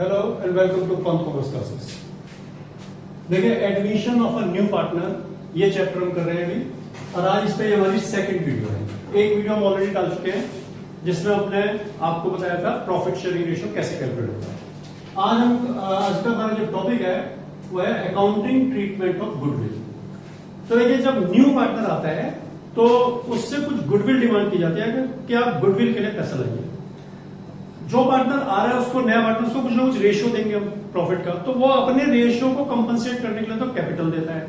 Hello and welcome to Pant commerce classes. देखिए, admission of a new partner ये chapter हम कर रहे हैं अभी, और आज इस पे हमारी सेकंड वीडियो है। एक वीडियो हम ऑलरेडी डाल चुके हैं जिसमें हमने आपको बताया था प्रॉफिट शेयरिंग रेशियो कैसे कैलकुलेट होता है। आज का हमारा जो टॉपिक है वो है अकाउंटिंग ट्रीटमेंट ऑफ गुडविल। तो देखिए, जब न्यू पार्टनर आता है तो उससे कुछ गुडविल डिमांड की जाती है कि आप गुडविल के लिए पैसा लाइए। जो पार्टनर आ रहा है उसको, नया पार्टनर उसको कुछ ना कुछ रेशियो देंगे हम प्रॉफिट का, तो वो अपने रेशियो को कंपनसेट करने के लिए तो कैपिटल देता है।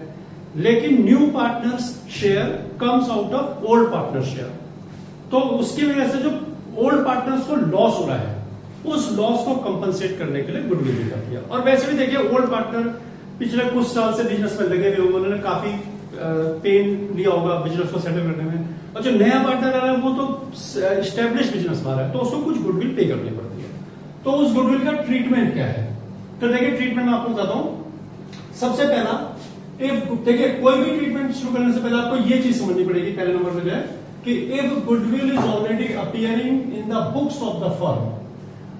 लेकिन new partners share comes out of old partner share, तो उसकी वजह से जो ओल्ड पार्टनर्स को लॉस हो रहा है उस लॉस को कंपनसेट करने के लिए गुडविल दी जाती है। और वैसे भी देखिए, ओल्ड पार्टनर पिछले कुछ साल से बिजनेस में लगे हुए, उन्होंने काफी पेन लिया होगा बिजनेस को सेटल करने में, और जो नया पार्टनर आ रहा है वो तो एस्टेब्लिश बिजनेस में आ रहा है, तो उसको कुछ गुडविल पे करनी पड़ती है। तो उस गुडविल का ट्रीटमेंट क्या है, तो देखिए ट्रीटमेंट मैं आपको बताता हूं। सबसे पहला, देखिए कोई भी ट्रीटमेंट शुरू करने से पहले आपको ये चीज समझनी पड़ेगी पहले नंबर पे जो है कि if goodwill is already appearing in the books of the firm,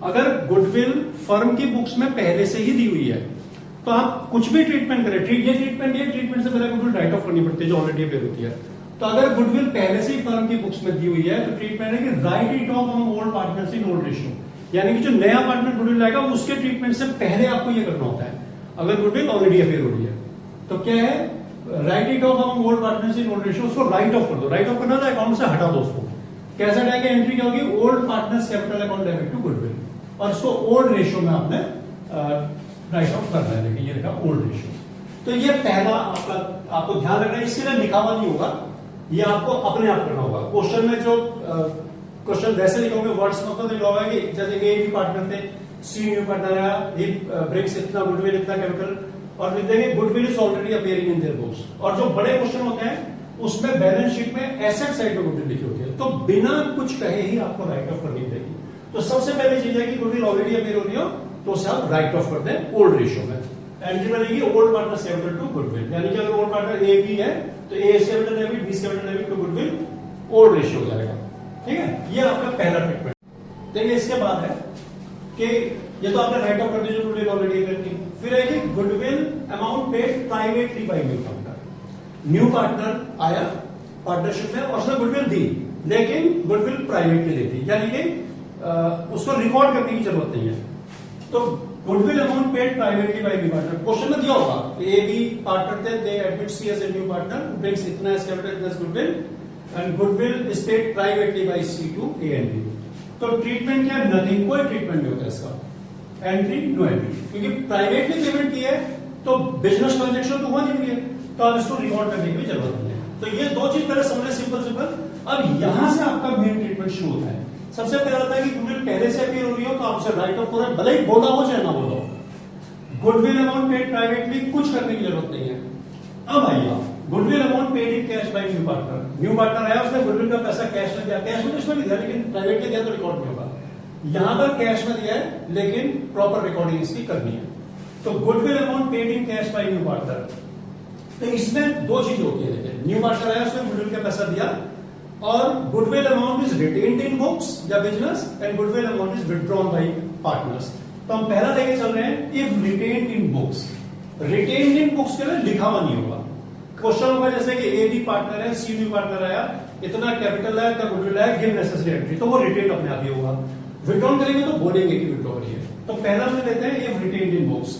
अगर गुडविल फर्म की बुक्स में पहले से ही दी हुई है तो आप कुछ भी ट्रीटमेंट करें, ये ट्रीटमेंट से पहले गुडविल राइट ऑफ करनी पड़ती है जो ऑलरेडी अपेयर होती है। तो अगर गुडविल पहले से ही फर्म की बुक्स में दी हुई है तो ट्रीटमेंट है कि right it of on old partners in old ratio, यानी कि जो नया पार्टनर गुडविल लाएगा उसके ट्रीटमेंट से पहले आपको ये करना होता है। अगर गुडविल ऑलरेडी अपेयर हो रही है तो क्या है, right it of on old partners in old ratio, उसको राइट ऑफ कर दो। राइट ऑफ करना था, अकाउंट से हटा दो उसको। कैसे हटाएंगे, एंट्री क्या होगी, old partners capital account debit to goodwill, और इसको ओल्ड रेशियो में आपने राइट ऑफ करना है। देखिए ये लिखा ओल्ड रेशियो। तो ये पहला आपको ध्यान रखना है, इसके लिए लिखा हुआ नहीं होगा, ये आपको अपने आप करना होगा। क्वेश्चन में जो क्वेश्चन वैसे लिखोगे वर्ड्स में तो लिखा होगा कि जैसे ए भी पार्टनर थे, सी न्यू पार्टनर आया, ही ब्रिंग्स इतना गुडविल, इतना कैपिटल, और फिर देखेंगे goodwill is already appearing in their books. और जो बड़े क्वेश्चन होते हैं उसमें बैलेंस शीट में एसेट साइड में गुडविल लिखी होती है, तो बिना कुछ कहे ही आपको राइट ऑफ करनी पड़ेगी। तो सबसे पहली चीज है कि गुडविल ऑलरेडी अपीयर हो रही हो तो उसे आप राइट ऑफ कर दें ओल्ड रेशियो में। एंट्री बनेगी old partner capital to goodwill, यानी कि अगर ओल्ड पार्टनर ए बी है तो A capital debit, B capital debit to goodwill, old ratio हो जाएगा। ठीक है, ये आपका पहला ट्रीटमेंट। देखिए इसके बाद है कि ये तो आपने राइट ऑफ कर दी जो गुडविल ऑलरेडी करनी। फिर है कि goodwill amount paid privately by new partner. New partner आया पार्टनरशिप में और उसने गुडविल दी, लेकिन गुडविल प्राइवेटली दी थी, यानी कि उसको रिकॉर्ड करने की जरूरत नहीं है। तो goodwill amount paid privately by new partner, question में दिया होगा ए बी पार्टनर थे, they admit C as a new partner, brings इतना एज कैपिटल, इतना as goodwill, and goodwill is paid privately by C to A and B. तो treatment क्या, nothing, कोई treatment नहीं होता इसका, एंट्री नो एंट्री, क्योंकि प्राइवेटली पेमेंट की है तो बिजनेस ट्रांजेक्शन तो हुआ नहीं है, तो आप इसको रिकॉर्ड करने की जरूरत नहीं है। तो ये दो चीज पहले समझे, सिंपल। अब यहां से आपका मेन ट्रीटमेंट शुरू होता है। सबसे पहला होता है कि गुडविल पहले से अपीयर हो रही हो तो आप उसे राइट ऑफ करें, भले ही बोला हो चाहे ना बोला हो। गुडविल अमाउंट पेड प्राइवेटली, कुछ करने की जरूरत नहीं है। अब आइए आप, goodwill amount paid in cash by new partner. New partner आया, उसने गुडविल का पैसा कैश में दिया, कैश में इसमें नहीं दिया लेकिन प्राइवेटली दिया तो रिकॉर्ड नहीं होगा। यहां पर कैश में दिया है लेकिन प्रॉपर रिकॉर्डिंग इसकी करनी है। तो goodwill amount paid in cash by new partner, तो इसमें दो चीज होती है। देखिए, न्यू पार्टनर आया, उसने गुडविल का पैसा दिया, और goodwill amount is retained in books या business, and goodwill amount is withdrawn by partners. तो हम पहला लेके चल रहे हैं, if retained in books. Retained in books के लिए लिखा हुआ नहीं होगा। क्वेश्चन होगा जैसे कि ए बी पार्टनर है, सी न्यू पार्टनर आया, इतना कैपिटल है, इतना गुडविल है, गिव नेसेसरी एंट्री, तो वो रिटेन्ड अपने आप ही होगा। विथड्रॉन करेंगे तो बोलेंगे कि विथड्रॉ करिए। तो पहला में लेते हैं इफ रिटेन्ड इन बुक्स।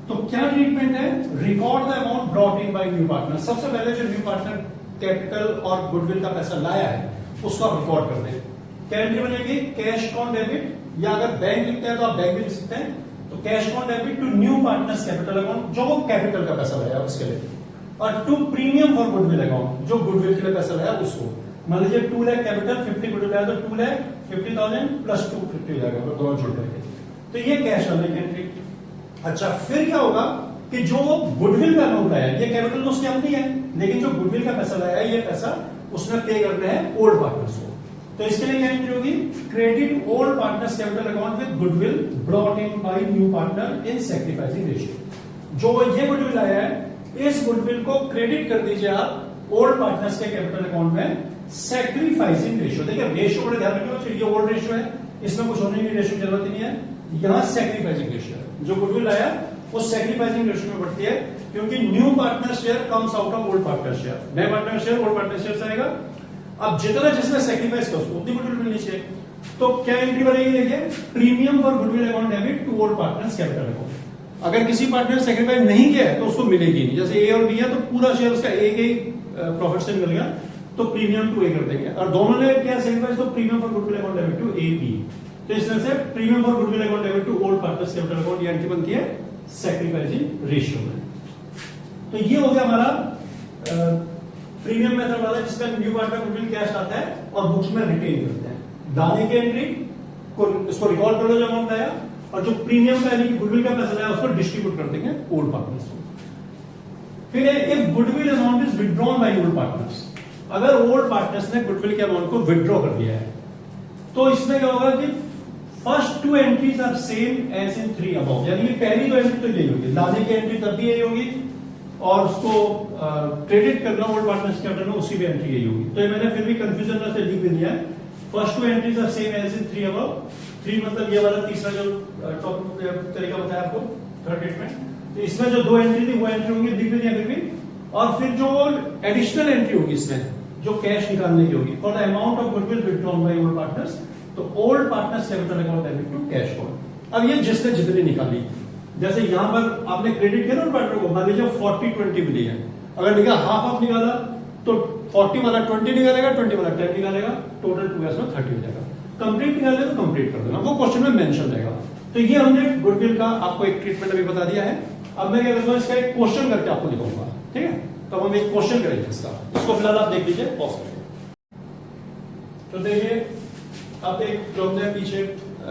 तो क्या ट्रीटमेंट है, record the amount brought in by new partner. सबसे पहले जो न्यू पार्टनर कैपिटल और गुडविल का पैसा लाया है उसको आप रिकॉर्ड कर दें। क्या एंट्री बनेगी, कैश ऑन डेबिट, या अगर बैंक लिखते हैं तो आप बैंक भी लिख सकते हैं। तो cash on debit to new partners capital account, जो वो कैपिटल का पैसा लाया उसके लिए, और to premium for goodwill account, जो गुडविल के लिए पैसा लाया उसको। मान लीजिए 2 लाख कैपिटल, 50 गुडविल आया तो 2,50,000 प्लस 250 हो जाएगा, दोनों जुड़ जाएंगे। तो ये कैश वाले की एंट्री। अच्छा, फिर क्या होगा कि जो गुडविल का अमाउंट आया, ये कैपिटल तो उसके अंदर ही है, लेकिन जो गुडविल का पैसा लाया है ये पैसा उसने पे करना है ओल्ड पार्टनर्स को। तो इसके लिए क्या एंट्री होगी, credit old partners capital account with goodwill brought in by new partner in sacrificing ratio. जो ये गुडविल आया है इस गुडविल को क्रेडिट कर दीजिए आप ओल्ड पार्टनर्स के कैपिटल अकाउंट में सैक्रिफाइसिंग रेशियो। देखिए रेशियो बड़े ध्यान रखिए, ये ओल्ड रेशियो है, इसमें कुछ होने की रेशियो जरूरत नहीं है। यहां सैक्रिफाइसिंग रेशियो है, जो गुडविल आया वो सैक्रिफाइसिंग रेशियो में बढ़ती है, क्योंकि new partner share comes out of old partner share. नए partner share old partner share से आएगा। अब जितना जिसने सैक्रिफाइस किया उसको उतनी गुडविल मिलनी चाहिए। तो क्या एंट्री बनेगी, देखिए, premium for goodwill account debit to old partners capital account. अगर किसी पार्टनर ने सैक्रिफाइस नहीं किया है तो उसको मिलेगी नहीं। जैसे ए और बी है तो पूरा शेयर उसका ए के प्रॉफिट से मिल गया, तो प्रीमियम टू ए कर देंगे। और दोनों ने क्या सैक्रिफाइस, तो premium for goodwill account debit to A B. तो इस तरह से premium for goodwill account debit to old partners capital account ये एंट्री बनती है सैक्रिफाइसिंग रेशियो में। तो ये हो गया हमारा प्रीमियम मेथड वाला, जिसका न्यू पार्टनर गुडविल कैश आता है और बुक्स में रिटेन करते हैं। दाने की एंट्री को इसको रिकॉर्ड कर लो जो अमाउंट आया, और जो प्रीमियम का यानी कि गुडविल का पैसा आया उसको डिस्ट्रीब्यूट कर देंगे ओल्ड पार्टनर्स को। फिर if goodwill amount is withdrawn by old partners, अगर ओल्ड पार्टनर्स ने गुडविल के अमाउंट को विड्रॉ कर दिया है तो इसमें क्या होगा कि first two entries are same as in three above, यानी कि पहली दो एंट्री तो यही होगी, लाने की एंट्री तब भी यही होगी और उसको क्रेडिट करना ओल्ड पार्टनर्स के अंडर में उसकी भी एंट्री यही होगी। तो ये मैंने फिर भी कंफ्यूजन से लिख दिया है, first two entries are same as in three above. Three मतलब ये वाला तीसरा जो तरीका बताया आपको थर्ड ट्रीटमेंट, तो इसमें जो दो एंट्री थी वो एंट्री होंगी, लिख दिया फिर भी। और फिर जो एडिशनल एंट्री होगी इसमें जो कैश निकालने की होगी, for the amount of goodwill withdrawn by old partners, तो old partners capital account debit to cash account. अब ये जिसने जितनी निकाली, जैसे यहां पर आपने क्रेडिट किया ना पार्टनर को, मान लीजिए 40-20 मिली है, अगर निकाला हाफ ऑफ निकाला तो 40 वाला 20 निकालेगा, 20 वाला 10 निकालेगा, टोटल 2s में 30 हो जाएगा। कंप्लीट निकाले तो कंप्लीट कर देना, वो क्वेश्चन में मेंशन रहेगा। तो ये हमने गुडविल का आपको एक ट्रीटमेंट अभी बता दिया है। अब मैं क्या करूंगा, इसका एक क्वेश्चन करके आपको दिखाऊंगा, ठीक है? तो हम एक क्वेश्चन करेंगे इसका, इसको फिलहाल आप देख लीजिए, पॉज करेंगे। तो देखिए, अब एक जो हमने पीछे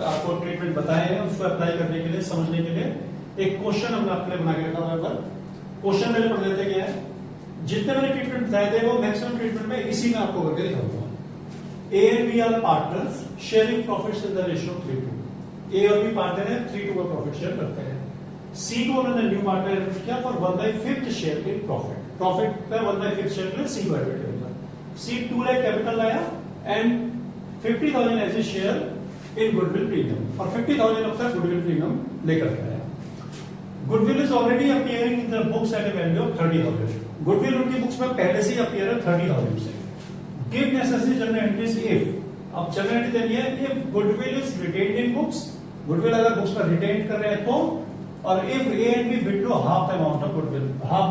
आपको ट्रीटमेंट बताए हैं उसको अप्लाई करने के लिए, समझने के लिए एक क्वेश्चन हमने आपके लिए बना के रखा हुआ है। क्वेश्चन मैंने पढ़ लेते क्या है, जितने मैंने ट्रीटमेंट बताए थे वो मैक्सिमम ट्रीटमेंट में इसी में आपको करके दिखाऊंगा। A and B are partners sharing profits in the ratio 3:2। A और B पार्टनर है, 3:2 का प्रॉफिट शेयर करते हैं। C को उन्होंने न्यू पार्टनर एडमिट किया for 1/5 share in profit, profit का 1/5 शेयर के लिए C को एडमिट किया। C 2 लाख कैपिटल लाया and 50,000 as a share in goodwill premium, और 50,000 अपना गुडविल प्रीमियम लेकर आया। Goodwill is already appearing in the books at a value of 30,000। Goodwill उनकी बुक्स में पहले से ही अपीयर है 30,000 से। Give necessary journal entries if, अब जनरल एंट्री देनी है if goodwill is retained in books, goodwill अगर बुक्स में रिटेन कर रहे हैं तो, और if A and B withdraw half the amount of goodwill, half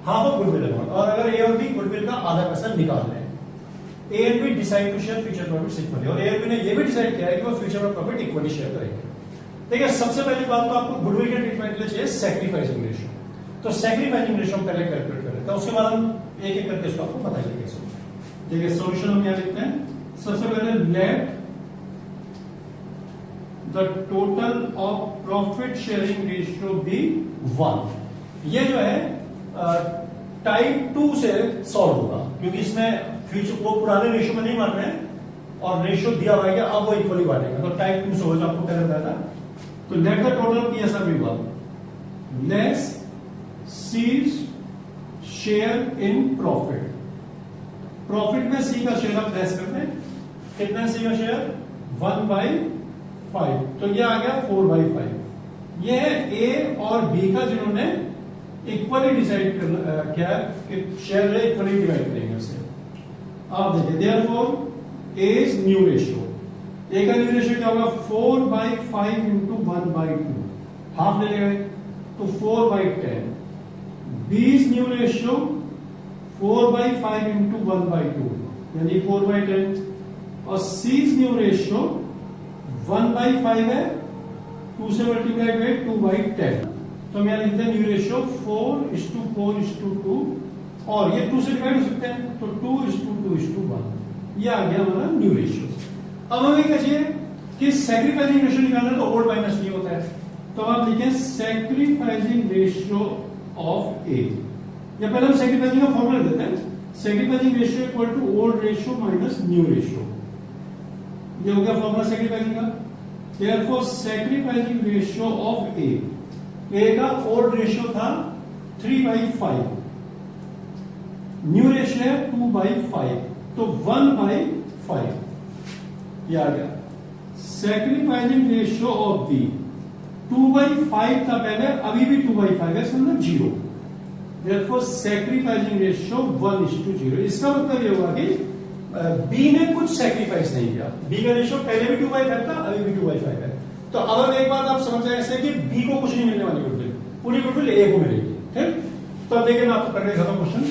of goodwill amount, और अगर ए और बी गुडविल का आधा पैसा निकाल रहे हैं। A and B decide to share future profits equally, और ए और बी ने ये भी डिसाइड किया है कि वो फ्यूचर प्रॉफिट इक्वली शेयर करेंगे। देखिए, सबसे पहली बात तो आपको गुडविल के ट्रीटमेंट के लिए चाहिए सैक्रिफाइसिंग रेशियो। तो सैक्रिफाइसिंग रेशियो हम पहले कैलकुलेट कर लेते हैं, उसके बाद हम एक एक करके इसको आपको बताइए कैसे। देखिए, सॉल्यूशन हम क्या लिखते हैं, सबसे पहले let the total of profit sharing ratio be 1। ये जो है टाइप 2 से सॉल्व होगा, क्योंकि इसमें फ्यूचर वो पुराने रेशियो में नहीं मान रहे हैं और रेशियो दिया हुआ है अब वो इक्वली बांटेगा, तो टाइप 2 से होगा, आपको पहले बताया था। तो let the total of PSR be 1 less C's share in profit, profit में C का शेयर आप लेस करते हैं, कितना C का शेयर 1/5, तो ये आ गया 4/5। ये है A और B का जिन्होंने इक्वली डिसाइड किया कि शेयर इक्वली डिवाइड करेंगे उसे। आप देखिए, therefore A is new ratio, A का न्यू रेशियो क्या होगा 4/5 इंटू 1/2, हाफ ले लेंगे तो 4/10। B is new ratio 4/5 into 1/2 यानी 4/10, और C is new ratio 1/5 है, 2 से मल्टीप्लाई करें 2/10, तो हम यहाँ लिखते हैं न्यू रेशियो 4:4:2, और ये 2 से डिवाइड हो सकते हैं तो 2:2:1, ये आ गया हमारा न्यू रेशियो। अब हमें क्या चाहिए कि सैक्रिफाइसिंग रेशियो निकालना, तो ओल्ड माइनस नहीं होता है, तो आप लिखें सैक्रिफाइसिंग रेशियो ऑफ ए, या पहले हम सैक्रिफाइसिंग का फॉर्मूला देते हैं, sacrificing ratio equal to old ratio minus new ratio, ये हो गया फॉर्मूला सैक्रिफाइसिंग का। Therefore sacrificing ratio of A का ओल्ड रेशियो था 3/5, न्यू रेशियो है 2/5, तो 1/5 ये आ गया सैक्रिफाइसिंग रेशियो ऑफ दी 2/5 था पहले, अभी भी 2/5 है, इसका मतलब 0। Therefore sacrificing ratio 1:0। इसका मतलब ये हुआ कि बी ने कुछ सैक्रिफाइस नहीं किया। बी का रेशियो पहले भी 2/5 था, अभी भी 2/5 है। तो अब एक बात आप समझ जाए ऐसे कि बी को कुछ नहीं मिलने वाली गुडविल, पूरी गुडविल ए को मिलेगी। ठीक, तो अब देखिए मैं आपको करके दिखाता हूं क्वेश्चन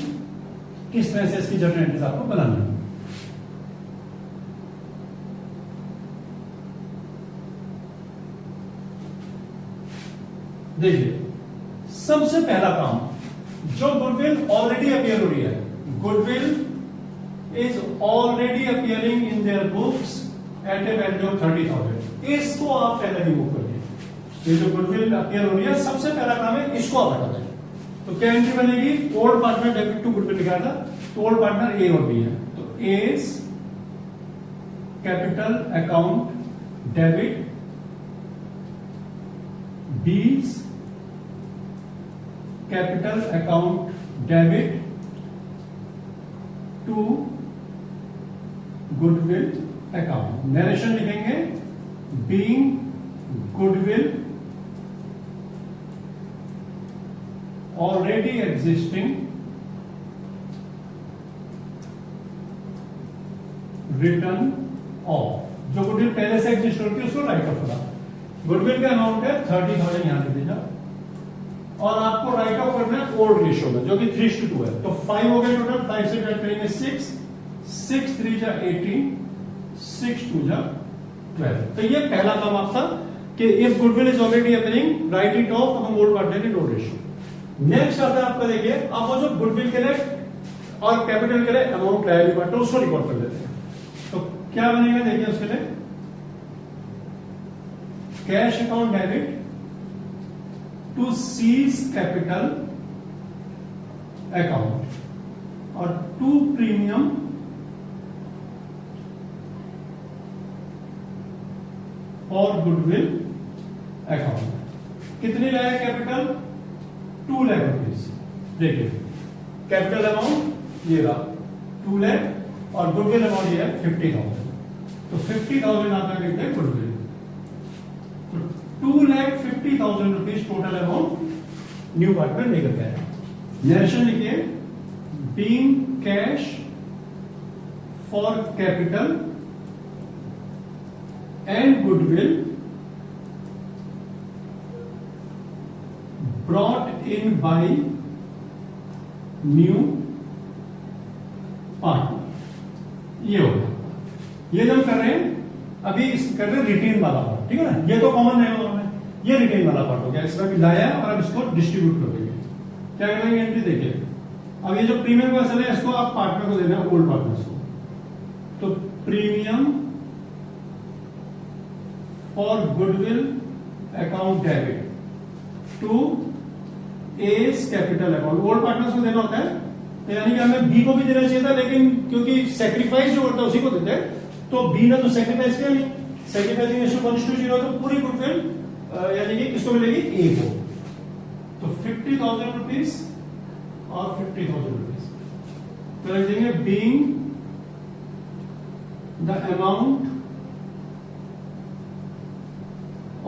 किस तरह से इसकी जर्नल एंट्रीज आपको बनानी है। देखिए सबसे पहला काम, जो गुडविल ऑलरेडी अपियर हो रही है, goodwill is already appearing in their books at a value of 30,000, इसको आप पहले रिमूव करिए। ये जो गुडविल अपियर हो रही है, सबसे पहला काम है इसको आप हटा दें। तो क्या एंट्री बनेगी? Old partner debit to goodwill लिखा था, तो ओल्ड पार्टनर ए और बी है, तो A's capital account debit, B's capital account debit to goodwill account. Narration लिखेंगे being goodwill already existing written off, जो गुडविल पहले से एग्जिस्ट होती है उसको राइट ऑफ करा। गुडविल का अमाउंट है 30,000, यहां लिख दीजिए, और आपको राइट ऑफ करना है ओल्ड रेशियो में जो कि 3:2 है। तो 5 हो गए टोटल, 5 से डिवाइड करेंगे 6, 6 3 जा 18, 6 2 जा 12। तो ये पहला काम आपका कि if goodwill is already appearing right it of among old partner in old ratio. Next आता है आपका, देखिए अब वो जो गुडविल के लिए और कैपिटल के लिए अमाउंट लाया पार्टनर उसको रिकॉर्ड कर लेते हैं। तो क्या बनेगा देखिए उसके लिए, cash account debit to C's capital account और to premium for goodwill account. कितने लाया कैपिटल? 2 लाख रुपीज। देखिए कैपिटल अमाउंट ये रहा 2 लाख और गुडविल अमाउंट ये है 50,000। तो 50,000 आपका कितना है goodwill, 2,50,000 rupees total amount new partner लेकर के आया। नरेशन लिखिए being cash for capital and goodwill brought in by new partner. ये होगा, ये जब कर रहे हैं अभी कर रहे हैं रिटेन वाला पार्ट, ठीक है ना, ये तो कॉमन है उन्होंने, ये रिटेन वाला पार्ट हो गया, इसमें भी लाया और अब इसको डिस्ट्रीब्यूट कर देंगे। क्या करेंगे एंट्री देखिए, अब ये जो प्रीमियम का है इसको आप पार्टनर को देना है, ओल्ड पार्टनर्स को। तो premium for goodwill account debit to A's capital account, old partners को देना होता है, यानी कि हमें बी को भी देना चाहिए था, लेकिन क्योंकि सेक्रीफाइस जो होता है उसी को देते हैं, तो बी ने तो सेक्रीफाइस किया नहीं, सेक्रीफाइसिंग रेशियो 1:0, तो पूरी गुडविल यानी कि किसको मिलेगी? ए को। तो 50,000 रुपीज और 50,000 रुपीज, तो लिख देंगे being the amount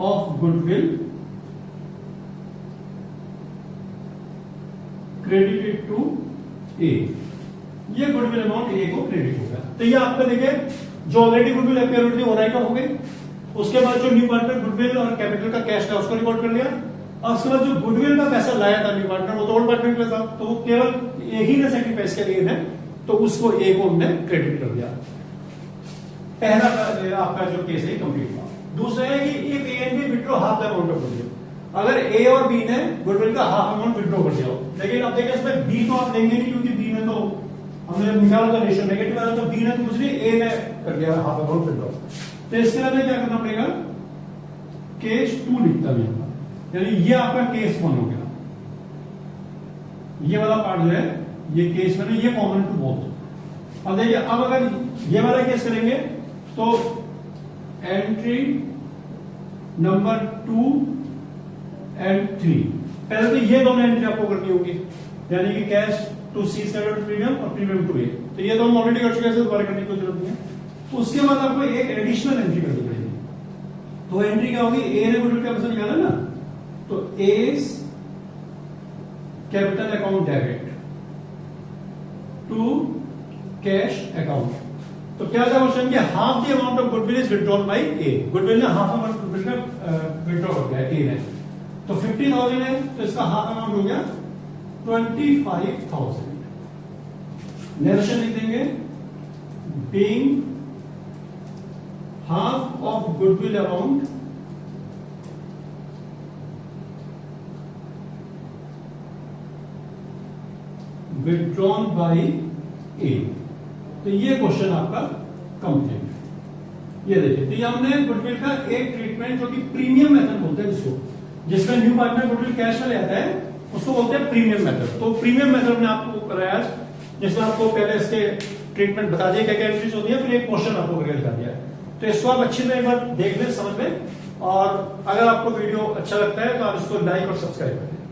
of goodwill credited to A. ये गुडविल अमाउंट ए को क्रेडिट होगा। तो ये आपका देखिए जो ऑलरेडी गुडविल अपियर हो रही थी वो राइट ऑफ हो गई। उसके बाद जो न्यू पार्टनर गुडविल और कैपिटल का कैश था उसको रिकॉर्ड कर लिया, और उसके बाद जो गुडविल का पैसा लाया था न्यू पार्टनर वो तो ओल्ड पार्टनर के लिए था, तो वो केवल ए ही ने सेक्रीफाइस के लिए है, तो उसको ए को हमने क्रेडिट कर दिया। पहला आपका जो केस है कंप्लीट हुआ। दूसरा है कि if A and B withdraw half the amount of goodwill, अगर ए और बी ने गुडविल का हाफ अमाउंट विड्रॉ कर दिया हो, लेकिन अब देखिए इसमें बी तो आप देंगे नहीं क्योंकि बी ने तो हमने निकाला था रेशियो नेगेटिव आया, तो बी ने कुछ नहीं, ए ने कर दिया हाफ अमाउंट विड्रॉ। तो इसके लिए क्या करना पड़ेगा? केस 2 लिखता है, यानी ये आपका केस 1 हो गया। ये वाला पार्ट जो है ये केस 1 है, ये कॉमन टू बोथ। अब देखिए अब अगर ये वाला केस करेंगे तो एंट्री नंबर 2 एंड 3, पहले तो ये दोनों एंट्री आपको करनी होगी, यानी कि cash to C's capital premium और प्रीमियम टू ए, तो ये दोनों ऑलरेडी कर चुके हैं, दोबारा करने की जरूरत नहीं है। उसके बाद आपको एक एडिशनल एंट्री करनी पड़ेगी, तो एंट्री क्या होगी, ए ने गुडविल का पैसा निकाला ना, तो A's capital account debit to cash account. तो क्या था क्वेश्चन कि half the amount of goodwill is withdrawn by A, गुडविल ने हाफ अमाउंट गुडविल का विड्रॉ कर दिया ए ने, तो 50,000 है तो इसका हाफ अमाउंट हो गया 25,000। नरेशन लिख देंगे, being half of goodwill amount withdrawn by A. तो ये क्वेश्चन आपका कंप्लीट। ये देखिए, तो ये हमने गुडविल का एक ट्रीटमेंट जो कि प्रीमियम मेथड बोलते हैं जिसको, जिसमें न्यू पार्टनर गुडविल कैश में ले आता है उसको बोलते हैं प्रीमियम मेथड। तो प्रीमियम मेथड हमने आपको कराया आज, जिसमें आपको पहले इसके ट्रीटमेंट बता दिया क्या क्या एंट्रीज होती है, फिर एक क्वेश्चन आपको करके दिखा दिया है। तो इसको आप अच्छी तरह एक बार देख लें, समझ लें, और अगर आपको वीडियो अच्छा लगता है तो आप इसको लाइक और सब्सक्राइब करें।